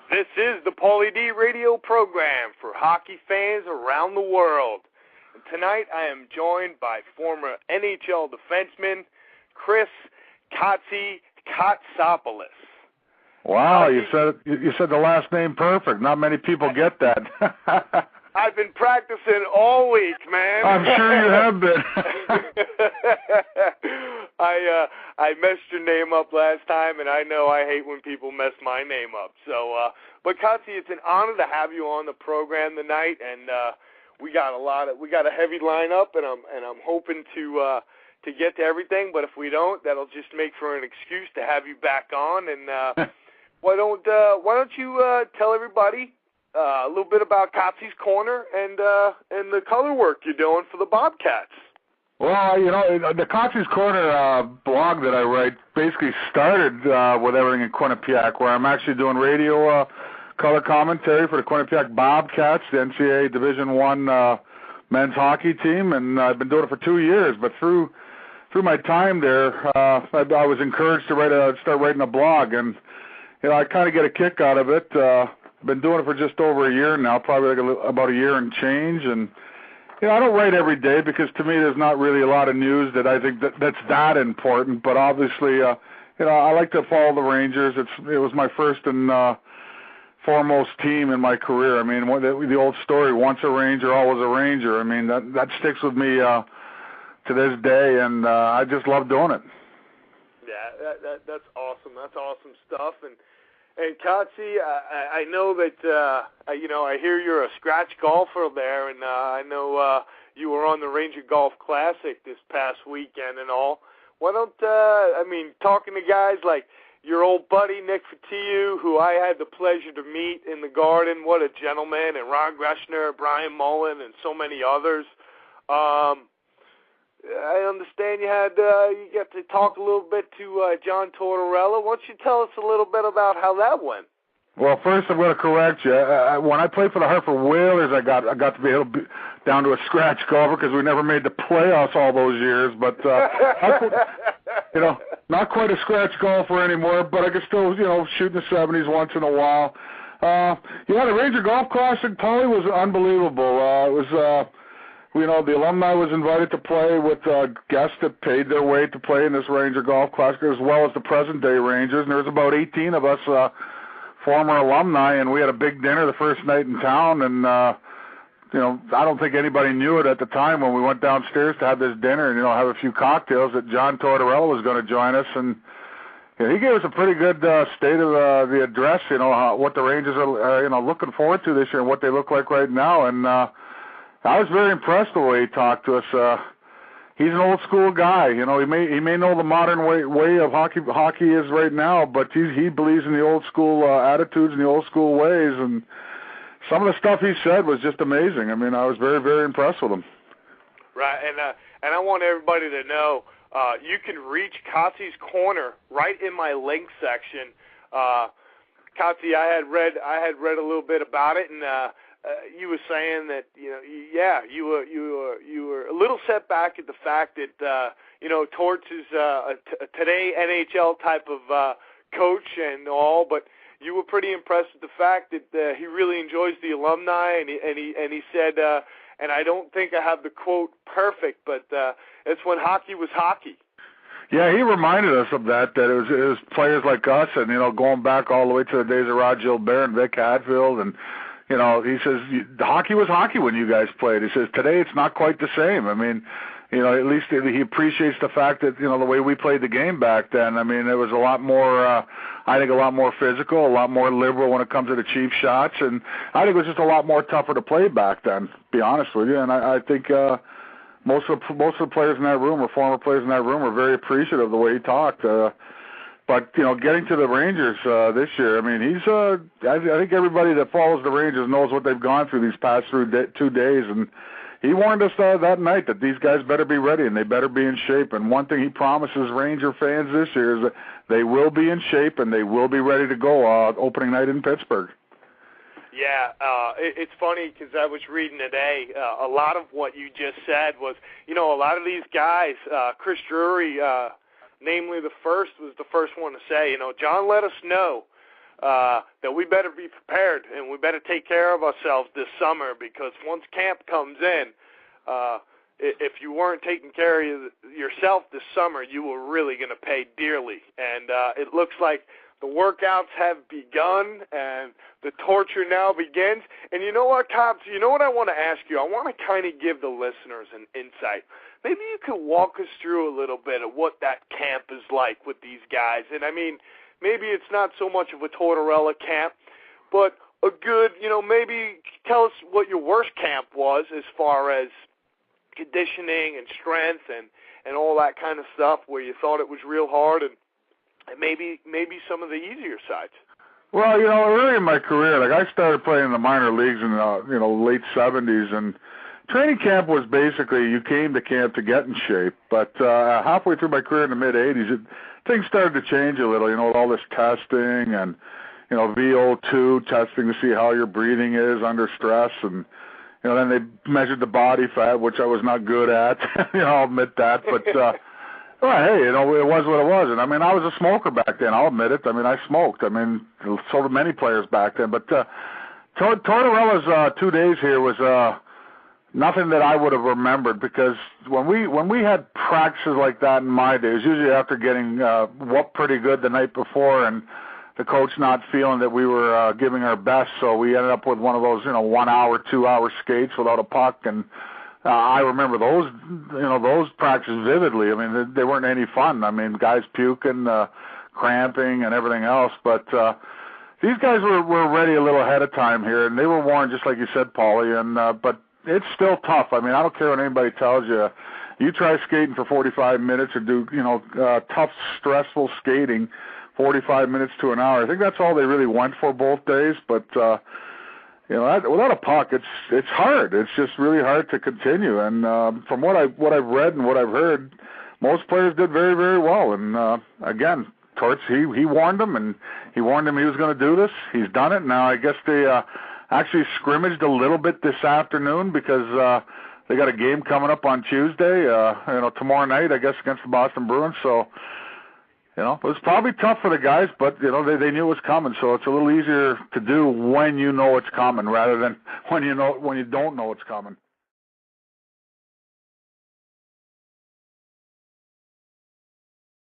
This is the Pauly D Radio Program for hockey fans around the world. And tonight I am joined by former NHL defenseman Chris Kotsy Kotsopoulos. Wow, you said the last name perfect. Not many people get that. I've been practicing all week, man. I'm sure you have been. I messed your name up last time, and I know I hate when people mess my name up. So, but Kotsy, it's an honor to have you on the program tonight, and we got a heavy lineup, and I'm hoping to get to everything. But if we don't, that'll just make for an excuse to have you back on. And why don't you tell everybody a little bit about Kotsy's Corner and the color work you're doing for the Bobcats? Well, the Kotsys Corner blog that I write basically started with everything in Quinnipiac, where I'm actually doing radio color commentary for the Quinnipiac Bobcats, the NCAA Division I men's hockey team, and I've been doing it for 2 years. But through my time there, I was encouraged to start writing a blog, and I kind of get a kick out of it. I've been doing it for just over a year now, probably about a year and change, and I don't write every day because to me there's not really a lot of news that I think that's that important. But obviously, I like to follow the Rangers. It was my first and foremost team in my career. I mean, the old story, once a Ranger, always a Ranger. I mean, that sticks with me to this day, and I just love doing it. Yeah, that's awesome. That's awesome stuff. And Kotsy, I know that, I hear you're a scratch golfer there, and I know you were on the Ranger Golf Classic this past weekend and all. Why don't, talking to guys like your old buddy Nick Fatiu, who I had the pleasure to meet in the Garden, what a gentleman, and Ron Greshner, Brian Mullen, and so many others. I understand you got to talk a little bit to John Tortorella. Why don't you tell us a little bit about how that went? Well, first I'm going to correct you. When I played for the Hartford Whalers, I got to be down to a scratch golfer because we never made the playoffs all those years. But not quite a scratch golfer anymore. But I can still shoot in the 70s once in a while. The Ranger Golf Classic, Pauly, was unbelievable. It was. The alumni was invited to play with guests that paid their way to play in this Ranger Golf Classic, as well as the present-day Rangers. And there was about 18 of us former alumni, and we had a big dinner the first night in town. And, I don't think anybody knew it at the time when we went downstairs to have this dinner and, have a few cocktails that John Tortorella was going to join us. And he gave us a pretty good state of the address, what the Rangers are, looking forward to this year and what they look like right now. And I was very impressed with the way he talked to us. He's an old school guy. He may know the modern way of hockey is right now, but he believes in the old school attitudes and the old school ways. And some of the stuff he said was just amazing. I mean, I was very, very impressed with him. Right, and I want everybody to know you can reach Kotsy's Corner right in my link section. Kotsy, I had read a little bit about it, and you were saying that you were a little set back at the fact that Torts is a today NHL type of coach and all, but you were pretty impressed with the fact that he really enjoys the alumni, and he said, and I don't think I have the quote perfect, but it's when hockey was hockey. Yeah, he reminded us of that it was players like us, and going back all the way to the days of Rod Gilbert and Vic Hadfield, and he says, hockey was hockey when you guys played. He says, today it's not quite the same. I mean, at least he appreciates the fact that, the way we played the game back then. I mean, it was a lot more, I think a lot more physical, a lot more liberal when it comes to the cheap shots. And I think it was just a lot more tougher to play back then, to be honest with you. And I think most of the players in that room, or former players in that room, were very appreciative of the way he talked. But, getting to the Rangers this year, I mean, I think everybody that follows the Rangers knows what they've gone through these past 2 days. And he warned us that night that these guys better be ready and they better be in shape. And one thing he promises Ranger fans this year is that they will be in shape and they will be ready to go opening night in Pittsburgh. Yeah, it's funny because I was reading today, a lot of what you just said was, a lot of these guys, Chris Drury, namely was the first one to say, John let us know that we better be prepared and we better take care of ourselves this summer, because once camp comes in, if you weren't taking care of yourself this summer, you were really going to pay dearly. And it looks like the workouts have begun and the torture now begins. And you know what, Cops? You know what I want to ask you? I want to kind of give the listeners an insight. Maybe you could walk us through a little bit of what that camp is like with these guys. And, I mean, maybe it's not so much of a Tortorella camp, but a good, maybe tell us what your worst camp was as far as conditioning and strength and all that kind of stuff, where you thought it was real hard, and maybe some of the easier sides. Well, early in my career, like I started playing in the minor leagues in the late 70s, and training camp was basically you came to camp to get in shape. But halfway through my career in the mid 80s, things started to change a little. All this testing and VO2 testing to see how your breathing is under stress, and then they measured the body fat, which I was not good at. I'll admit that, but. Well, hey, it was what it was. And, I mean, I was a smoker back then. I'll admit it. I mean, I smoked. I mean, so did many players back then. But Tortorella's 2 days here was nothing that I would have remembered, because when we had practices like that in my days, usually after getting whooped pretty good the night before and the coach not feeling that we were giving our best, so we ended up with one of those, 1 hour, 2 hour skates without a puck. And I remember those practices vividly. I mean, they weren't any fun. I mean, guys puking, cramping, and everything else. But these guys were ready a little ahead of time here, and they were warned, just like you said, Pauly. And but it's still tough. I mean, I don't care what anybody tells you. You try skating for 45 minutes or do tough, stressful skating, 45 minutes to an hour. I think that's all they really went for both days. But without a puck, it's hard. It's just really hard to continue. And from what I've read and what I've heard, most players did very, very well. And again, Torts, he warned them, and he warned them he was going to do this. He's done it. Now I guess they actually scrimmaged a little bit this afternoon, because they got a game coming up on Tuesday. Tomorrow night, I guess, against the Boston Bruins. So. It was probably tough for the guys, but, they knew it was coming, so it's a little easier to do when you know it's coming rather than when you don't know it's coming.